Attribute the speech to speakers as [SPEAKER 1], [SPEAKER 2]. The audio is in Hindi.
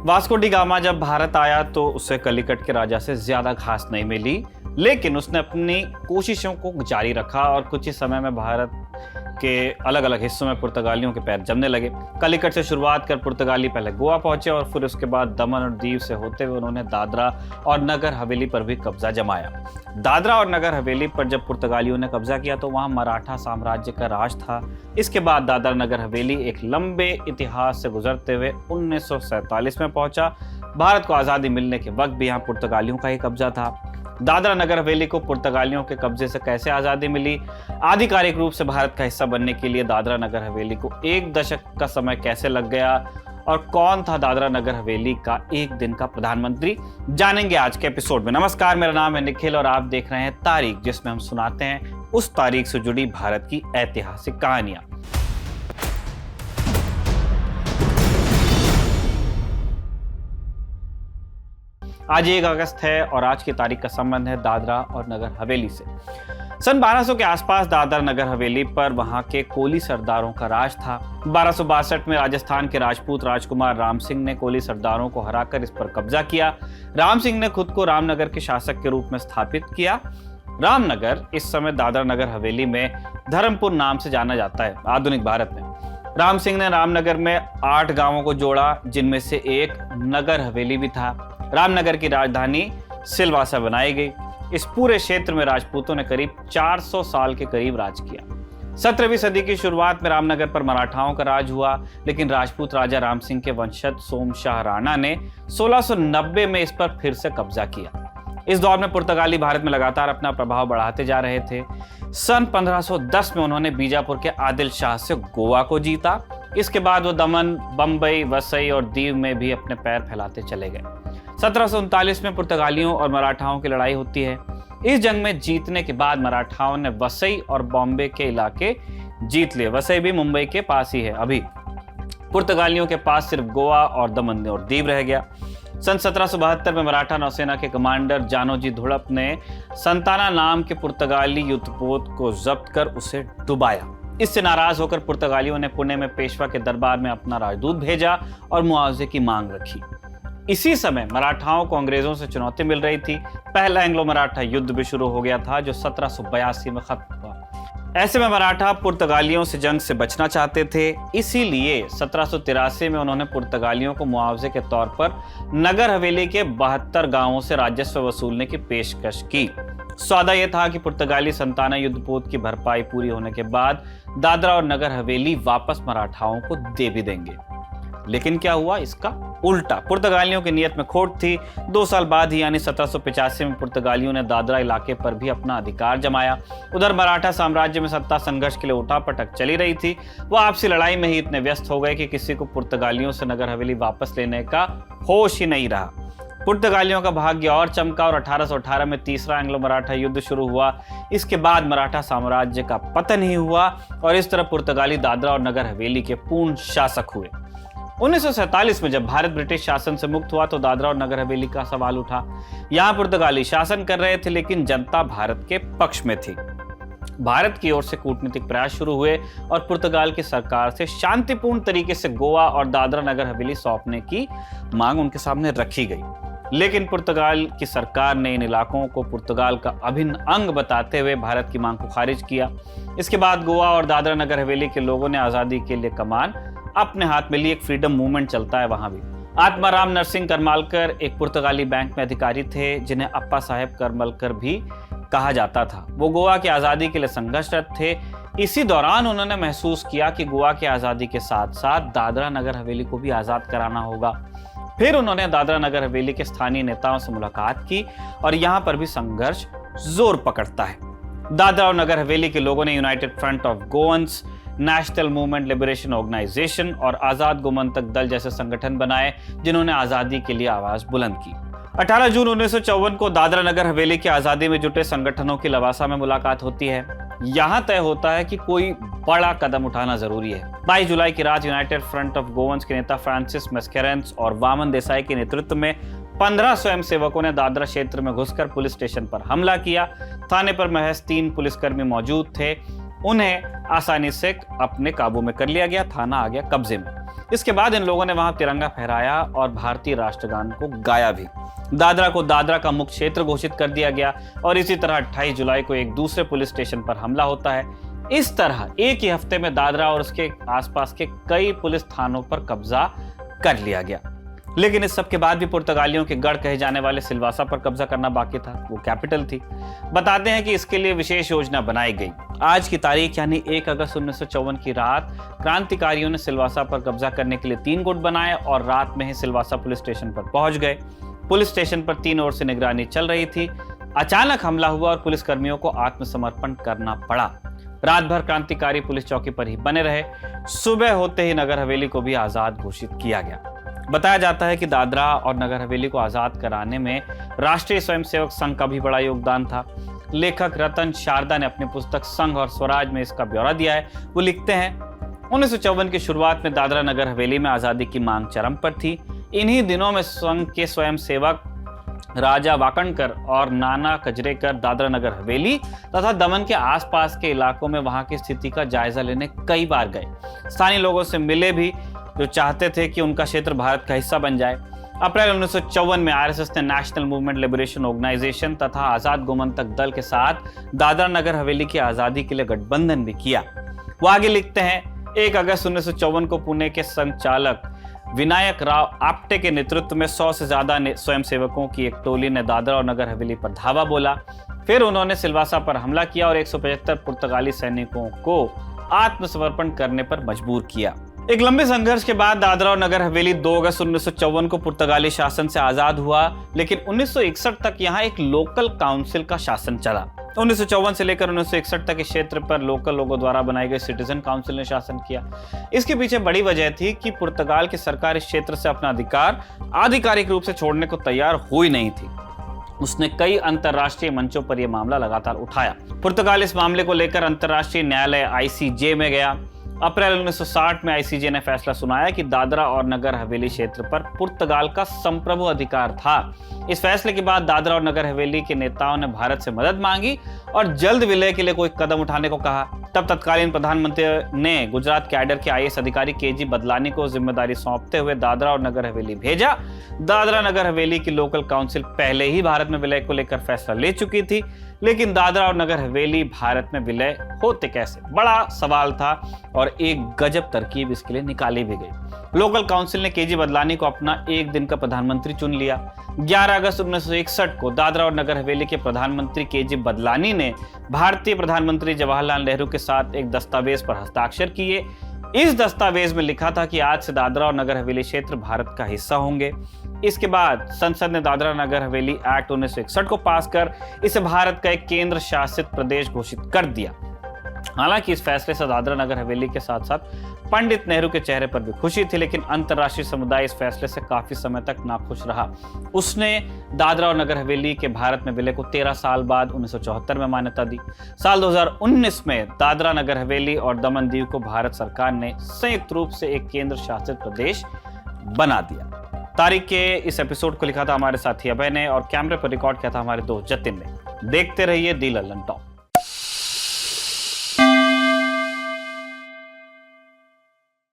[SPEAKER 1] वास्को डी गामा जब भारत आया तो उसे कलिकट के राजा से ज्यादा घास नहीं मिली, लेकिन उसने अपनी कोशिशों को जारी रखा और कुछ ही समय में भारत के अलग अलग हिस्सों में पुर्तगालियों के पैर जमने लगे। कलिकट से शुरुआत कर पुर्तगाली पहले गोवा पहुंचे और फिर उसके बाद दमन और दीव से होते हुए उन्होंने दादरा और नगर हवेली पर भी कब्जा जमाया। दादरा और नगर हवेली पर जब पुर्तगालियों ने कब्जा किया तो वहां मराठा साम्राज्य का राज था। इसके बाद दादरा नगर हवेली एक लंबे इतिहास से गुजरते हुए 1947 में पहुंचा। भारत को आज़ादी मिलने के वक्त भी यहाँ पुर्तगालियों का ही कब्जा था। दादरा नगर हवेली को पुर्तगालियों के कब्जे से कैसे आज़ादी मिली, आधिकारिक रूप से भारत का हिस्सा बनने के लिए दादरा नगर हवेली को 1 दशक का समय कैसे लग गया और कौन था दादरा नगर हवेली का एक दिन का प्रधानमंत्री, जानेंगे आज के एपिसोड में। नमस्कार, मेरा नाम है निखिल और आप देख रहे हैं तारीख, जिसमें हम सुनाते हैं उस तारीख से जुड़ी भारत की ऐतिहासिक कहानियां। आज 1 अगस्त है और आज की तारीख का संबंध है दादरा और नगर हवेली से। सन 1200 के आसपास दादरा नगर हवेली पर वहां के कोली सरदारों का राज था। 1262 में राजस्थान के राजपूत राजकुमार राम सिंह ने कोली सरदारों को हराकर इस पर कब्जा किया। राम सिंह ने खुद को रामनगर के शासक के रूप में स्थापित किया। रामनगर इस समय दादरा नगर हवेली में धर्मपुर नाम से जाना जाता है। आधुनिक भारत में राम सिंह ने रामनगर में 8 गांवों को जोड़ा, जिनमें से एक नगर हवेली भी था। रामनगर की राजधानी सिलवासा बनाई गई। इस पूरे क्षेत्र में राजपूतों ने करीब 400 साल के करीब राज किया। 17वीं सदी की शुरुआत में रामनगर पर मराठाओं का राज हुआ, लेकिन राजपूत राजा राम सिंह के वंशज सोमशाह राणा ने 1690 में इस पर फिर से कब्जा किया। इस दौर में पुर्तगाली भारत में लगातार अपना प्रभाव बढ़ाते जा रहे थे। सन 1510 में उन्होंने बीजापुर के आदिल शाह से गोवा को जीता। इसके बाद वो दमन, बंबई, वसई और दीव में भी अपने पैर फैलाते चले गए। 1739 में पुर्तगालियों और मराठाओं की लड़ाई होती है। इस जंग में जीतने के बाद मराठाओं ने वसई और बॉम्बे के इलाके जीत लिए। वसई भी मुंबई के पास ही है। अभी पुर्तगालियों के पास सिर्फ गोवा और दमन और दीव रह गया। सन 1772 में मराठा नौसेना के कमांडर जानोजी धुड़प ने संताना नाम के पुर्तगाली युद्धपोत को जब्त कर उसे डुबाया। इससे नाराज होकर पुर्तगालियों ने पुणे में पेशवा के दरबार में अपना राजदूत भेजा और मुआवजे की मांग रखी। इसी समय मराठाओं को अंग्रेजों से चुनौती मिल रही थी। पहला एंग्लो मराठा युद्ध भी शुरू हो गया था, जो 1782 में खत्म हुआ। ऐसे में मराठा पुर्तगालियों से जंग से बचना चाहते थे। इसीलिए 1783 में उन्होंने पुर्तगालियों को मुआवजे के तौर पर नगर हवेली के 72 गांवों से राजस्व वसूलने की पेशकश की। सौदा यह था कि पुर्तगाली संताना युद्धपोत की भरपाई पूरी होने के बाद दादरा और नगर हवेली वापस मराठाओं को दे भी देंगे। लेकिन क्या हुआ? इसका उल्टा। पुर्तगालियों की नीयत में खोट थी। 2 साल बाद ही यानी 1785 में पुर्तगालियों ने दादरा इलाके पर भी अपना अधिकार जमाया। उधर मराठा साम्राज्य में सत्ता संघर्ष के लिए उठापटक चली रही थी। वो आपसी लड़ाई में ही इतने व्यस्त हो गए कि किसी को पुर्तगालियों से नगर हवेली वापस लेने का होश ही नहीं रहा। पुर्तगालियों का भाग्य और चमका और 1818 में तीसरा एंग्लो मराठा युद्ध शुरू हुआ। इसके बाद मराठा साम्राज्य का पतन ही हुआ और इस तरह पुर्तगाली दादरा और नगर हवेली के पूर्ण शासक हुए। 1947 में जब भारत ब्रिटिश शासन से मुक्त हुआ तो दादरा और नगर हवेली का सवाल उठा। यहाँ पुर्तगाली शासन कर रहे थे, लेकिन जनता भारत के पक्ष में थी। भारत की ओर से कूटनीतिक प्रयास शुरू हुए और पुर्तगाल की सरकार से शांतिपूर्ण तरीके से गोवा और दादरा नगर हवेली सौंपने की मांग उनके सामने रखी गई। लेकिन पुर्तगाल की सरकार ने इन इलाकों को पुर्तगाल का अभिन्न अंग बताते हुए भारत की मांग को खारिज किया। इसके बाद गोवा और दादरा नगर हवेली के लोगों ने आजादी के लिए कमान अपने हाथ में ली। एक फ्रीडम मूवमेंट चलता है वहां भी। आत्माराम नरसिंह करमालकर एक पुर्तगाली बैंक में अधिकारी थे, जिन्हें अप्पा साहेब करमलकर भी कहा जाता था। वो गोवा की आजादी के लिए संघर्षरत थे। इसी दौरान उन्होंने महसूस किया कि गोवा की आजादी के साथ साथ दादरा नगर हवेली को भी आजाद कराना होगा। फिर उन्होंने दादरा नगर हवेली के स्थानीय नेताओं से मुलाकात की और यहाँ पर भी संघर्ष जोर पकड़ता है। दादरा और नगर हवेली के लोगों ने united front of Goans, national movement liberation organisation और आजाद गोमंतक दल जैसे संगठन बनाए, जिन्होंने आजादी के लिए आवाज बुलंद की। 18 जून 1954 को दादरा नगर हवेली की आजादी में जुटे संगठनों की लवासा में मुलाकात होती है। यहां तय होता है कि कोई बड़ा कदम उठाना जरूरी है। 22 जुलाई की रात यूनाइटेड फ्रंट ऑफ गोवंस के नेता फ्रांसिस मेस्केरेंस और वामन देसाई के नेतृत्व में 15 स्वयंसेवकों ने दादरा क्षेत्र में घुसकर पुलिस स्टेशन पर हमला किया। थाने पर महज 3 पुलिसकर्मी मौजूद थे। उन्हें आसानी से अपने काबू में कर लिया गया, थाना आ गया कब्जे में। इसके बाद इन लोगों ने वहां तिरंगा फहराया और भारतीय राष्ट्रगान को गाया भी। दादरा को दादरा का मुक्त क्षेत्र घोषित कर दिया गया और इसी तरह 28 जुलाई को एक दूसरे पुलिस स्टेशन पर हमला होता है। इस तरह एक ही हफ्ते में दादरा और उसके आसपास के कई पुलिस थानों पर कब्जा कर लिया गया। लेकिन इस सब के बाद भी पुर्तगालियों के गढ़ कहे जाने वाले सिलवासा पर कब्जा करना बाकी था। वो कैपिटल थी। बताते हैं कि इसके लिए विशेष योजना बनाई गई। आज की तारीख यानी 1 अगस्त 1954 की रात क्रांतिकारियों ने सिलवासा पर कब्जा करने के लिए 3 गुट बनाए और रात में ही सिलवासा पुलिस स्टेशन पर पहुंच गए। पुलिस स्टेशन पर 3 ओर से निगरानी चल रही थी। अचानक हमला हुआ और पुलिसकर्मियों को आत्मसमर्पण करना पड़ा। रात भर क्रांतिकारी पुलिस चौकी पर ही बने रहे। सुबह होते ही नगर हवेली को भी आजाद घोषित किया गया। बताया जाता है कि दादरा और नगर हवेली को आजाद कराने में राष्ट्रीय स्वयंसेवक संघ का भी बड़ा योगदान था। लेखक रतन शारदा ने अपनी पुस्तक संघ और स्वराज में इसका ब्यौरा दिया है। वो लिखते हैं, 1954 की शुरुआत में दादरा नगर हवेली में आजादी की मांग चरम पर थी। इन्हीं दिनों में संघ के स्वयंसेवक राजा वाकणकर और नाना कजरेकर दादरा नगर हवेली तथा दमन के आसपास के इलाकों में वहां की स्थिति का जायजा लेने कई बार गए। स्थानीय लोगों से मिले भी जो चाहते थे कि उनका क्षेत्र भारत का हिस्सा बन जाए। अप्रैल 1954 में आरएसएस ने नेशनल मूवमेंट लिबरेशन ऑर्गेनाइजेशन तथा आजाद गोमंतक दल के साथ दादरा नगर हवेली की आजादी के लिए गठबंधन भी किया। वो आगे लिखते हैं, 1 अगस्त 1954 को पुणे के संचालक विनायक राव आप्टे के नेतृत्व में 100 से ज्यादा स्वयंसेवकों की एक टोली ने दादरा और नगर हवेली पर धावा बोला। फिर उन्होंने सिलवासा पर हमला किया और 175 पुर्तगाली सैनिकों को आत्मसमर्पण करने पर मजबूर किया। एक लंबे संघर्ष के बाद दादरा और नगर हवेली 2 अगस्त 1954 को पुर्तगाली शासन से आजाद हुआ, लेकिन 1961 तक यहाँ एक लोकल काउंसिल का शासन चला। 1954 से लेकर 1961 तक इस क्षेत्र पर लोकल लोगों द्वारा बनाई गई सिटीजन काउंसिल ने शासन किया। इसके पीछे बड़ी वजह थी कि पुर्तगाल की सरकार इस क्षेत्र से अपना अधिकार आधिकारिक रूप से छोड़ने को तैयार हुई नहीं थी। उसने कई अंतर्राष्ट्रीय मंचों पर यह मामला लगातार उठाया। पुर्तगाल इस मामले को लेकर अंतर्राष्ट्रीय न्यायालय ICJ में गया। अप्रैल 1960 में आईसीजे ने फैसला सुनाया कि दादरा और नगर हवेली क्षेत्र पर पुर्तगाल का संप्रभु अधिकार था। इस फैसले के बाद दादरा और नगर हवेली के नेताओं ने भारत से मदद मांगी और जल्द विलय के लिए कोई कदम उठाने को कहा। तब तत्कालीन प्रधानमंत्री ने गुजरात कैडर के IAS अधिकारी KG बदलानी को जिम्मेदारी सौंपते हुए दादरा और नगर हवेली भेजा। दादरा नगर हवेली की लोकल काउंसिल पहले ही भारत में विलय को लेकर फैसला ले चुकी थी, लेकिन दादरा और नगर हवेली भारत में विलय होते कैसे, बड़ा सवाल था और एक गजब तरकीब इसके लिए निकाली भी गई। लोकल काउंसिल ने KG बदलानी को अपना एक दिन का प्रधानमंत्री चुन लिया। 11 अगस्त 1961 को दादरा और नगर हवेली के प्रधानमंत्री KG बदलानी ने भारतीय प्रधानमंत्री जवाहरलाल नेहरू के साथ एक दस्तावेज पर हस्ताक्षर किए। इस दस्तावेज में लिखा था कि आज से दादरा और नगर हवेली क्षेत्र भारत का हिस्सा होंगे। इसके बाद संसद ने दादरा नगर हवेली एक्ट 1961 को पास कर इसे भारत का एक केंद्र शासित प्रदेश घोषित कर दिया। हालांकि इस फैसले से दादरा नगर हवेली के साथ साथ पंडित नेहरू के चेहरे पर भी खुशी थी, लेकिन अंतर्राष्ट्रीय समुदाय इस फैसले से काफी समय तक नाखुश रहा। उसने दादरा और नगर हवेली के भारत में विलय को 13 साल बाद 1974 में मान्यता दी। साल 2019 में दादरा नगर हवेली और दमन दीव को भारत सरकार ने संयुक्त रूप से एक केंद्र शासित प्रदेश बना दिया। तारीख के इस एपिसोड को लिखा था हमारे साथी अभय ने और कैमरे पर रिकॉर्ड किया था हमारे दोस्त जतिन ने। देखते रहिए दी लल्लन टॉक।